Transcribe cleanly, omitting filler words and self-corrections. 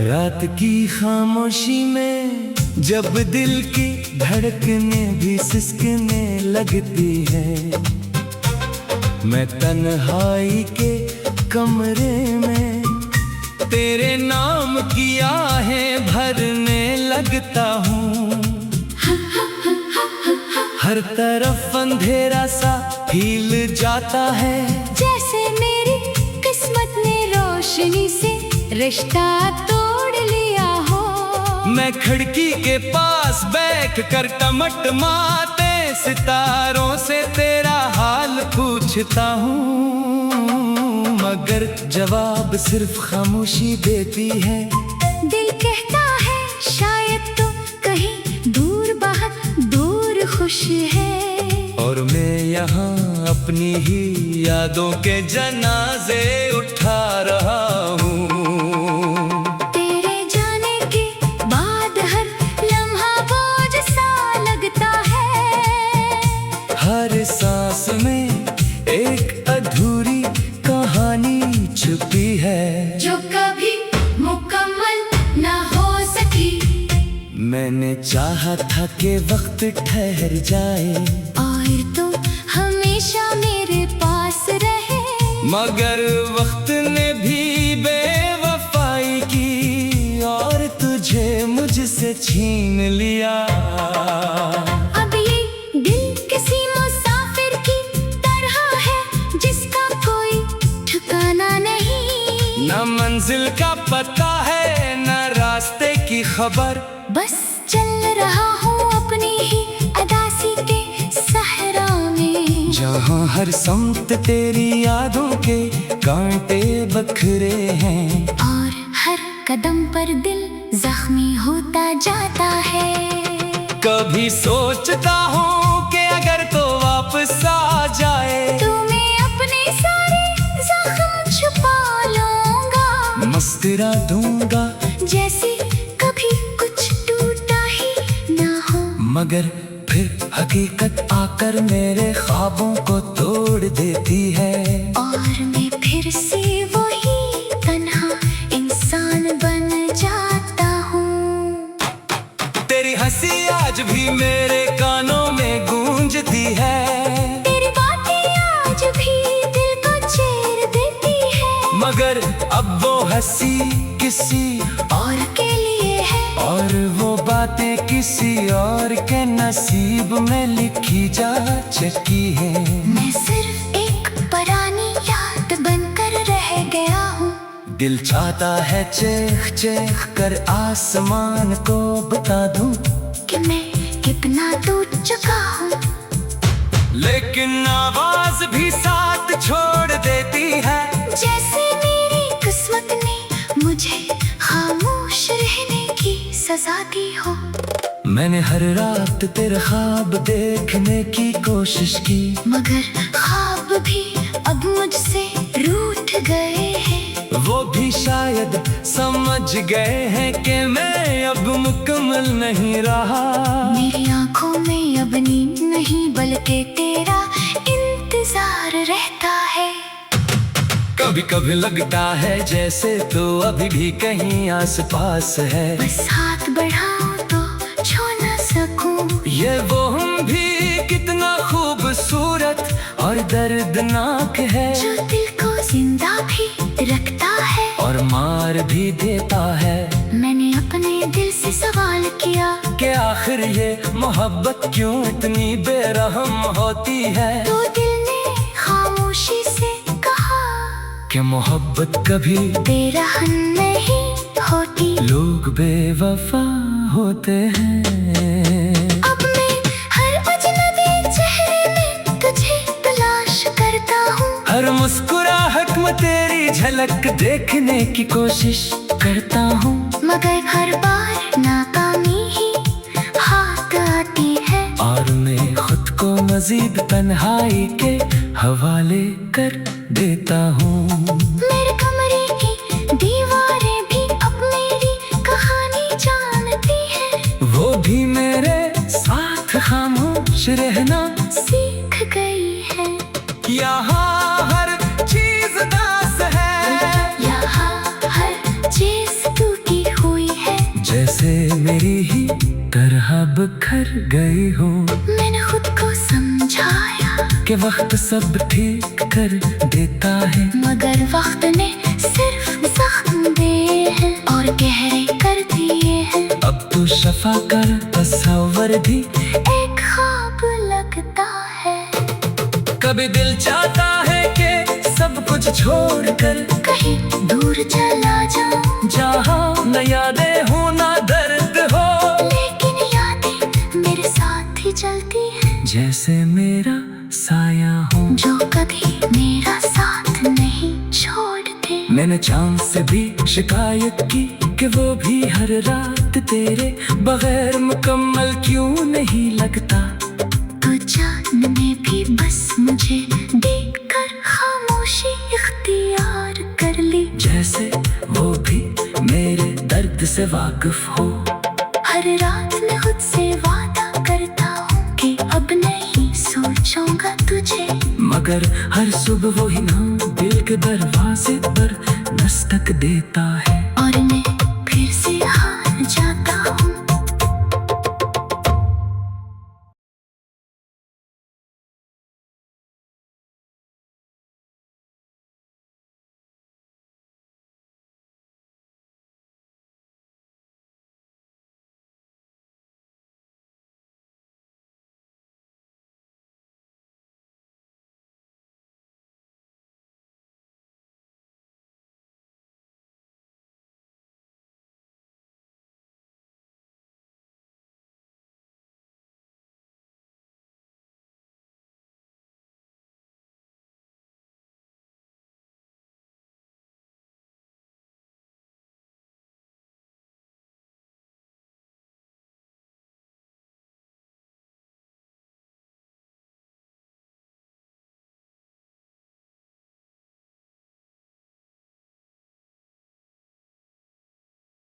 रात की खामोशी में जब दिल की धड़कने भी सिसकने लगती है, मैं तन्हाई के कमरे में तेरे नाम की आहें भरने लगता हूँ। हर तरफ अंधेरा सा फैल जाता है, जैसे मेरी किस्मत ने रोशनी से रिश्ता तोड़ लिया हो। मैं खिड़की के पास बैठ कर टमटमाते सितारों से तेरा हाल पूछता हूँ, मगर जवाब सिर्फ खामोशी देती है। दिल कहता है शायद तो कहीं दूर बहुत दूर खुश है, और मैं यहाँ अपनी ही यादों के जनाजे उठा रहा हूँ। हर सांस में एक अधूरी कहानी छुपी है, जो कभी मुकम्मल ना हो सकी। मैंने चाहा था कि वक्त ठहर जाए और तो हमेशा मेरे पास रहे, मगर वक्त ने भी बेवफाई की और तुझे मुझसे छीन लिया। न मंजिल का पता है न रास्ते की खबर, बस चल रहा हूँ अपनी ही अदासी के सहरा में, जहाँ हर समत तेरी यादों के कांटे बखरे हैं, और हर कदम पर दिल जख्मी होता जाता है। कभी सोचता हूँ कि अगर तो वापस आ जाए तो मैं अपने सारे जख्म छुपा मुस्कुरा दूंगा, जैसे कभी कुछ टूटा ही ना हो, मगर फिर हकीकत आकर मेरे ख्वाबों को तोड़ देती है, और मैं फिर से वही तन्हा इंसान बन जाता हूँ। तेरी हंसी आज भी मेरे कानों में गूंजती है, तेरी बातें आज भी दिल को चीर देती है, मगर अब वो हंसी किसी और के लिए है, और वो बातें किसी और के नसीब में लिखी जा चुकी है। मैं सिर्फ एक पुरानी याद बनकर रह गया हूँ। दिल चाहता है चीख चीख कर आसमान को बता दूं कि मैं कितना टूट चुका हूँ, लेकिन आवाज भी साथ छोड़ देती है, जैसे किस्मत ने मुझे खामोश रहने की सजा दी हो। मैंने हर रात तेरे ख्वाब देखने की कोशिश की, मगर ख्वाब भी अब मुझसे रूठ गए हैं, वो भी शायद समझ गए हैं कि मैं अब मुकम्मल नहीं रहा। मेरी आंखों में अब नींद नहीं बल्कि तेरा इंतजार रहता है। कभी कभी लगता है जैसे तो अभी भी कहीं आसपास है, बस हाथ बढ़ाऊं तो छू न सकूं। ये वो हम भी कितना खूबसूरत और दर्दनाक है, जो दिल को जिंदा भी रखता है और मार भी देता है। मैंने अपने दिल से सवाल किया कि आखिर ये मोहब्बत क्यों इतनी बेरहम होती है, तो दिल ने खामोशी से कि मोहब्बत कभी बेरहम नहीं होती, लोग बेवफा होते हैं। अब मैं हर अजनबी चेहरे में तुझे तलाश करता हूँ, हर मुस्कुराहट में तेरी झलक देखने की कोशिश करता हूँ, मगर हर बार नाकामी ही हाथ आती है, और मैं खुद को मजीद तन्हाई के हवाले कर देता हूँ। मेरे कमरे की दीवारें भी अब मेरी कहानी जान खुश रहना सीख गई है। यहाँ हर चीज दास है, यहाँ हर चीज टूटी हुई है। जैसे मेरी ही तरह बिखर गई हो। मैंने खुद को समझाया कि वक्त सब ठीक कर देता है, मगर वक्त ने सिर्फ जख्म दिए हैं और गहरे कर दिए हैं। अब तो शफा कर तस्वर भी एक ख्वाब लगता है। कभी दिल चाहता है कि सब कुछ छोड़कर कहीं दूर चला जाऊं, जहाँ न यादें हो ना दर्द हो, लेकिन यादें मेरे साथ ही चलती है। जैसे मेरा साया हो जो कभी मेरा साथ नहीं छोड़ते। मैंने चांद से भी शिकायत की कि वो भी हर रात तेरे बगैर मुकम्मल क्यों नहीं लगता। तो चांद ने भी बस मुझे देखकर खामोशी इख्तियार कर ली। जैसे वो भी मेरे दर्द से वाकिफ हो। हर रात मैं खुद से वादा करता हूँ कि अब नहीं सोचूंगा तुझे, मगर हर सुबह वो ही नाम दिल के दरवाजे पर दस्तक देता है।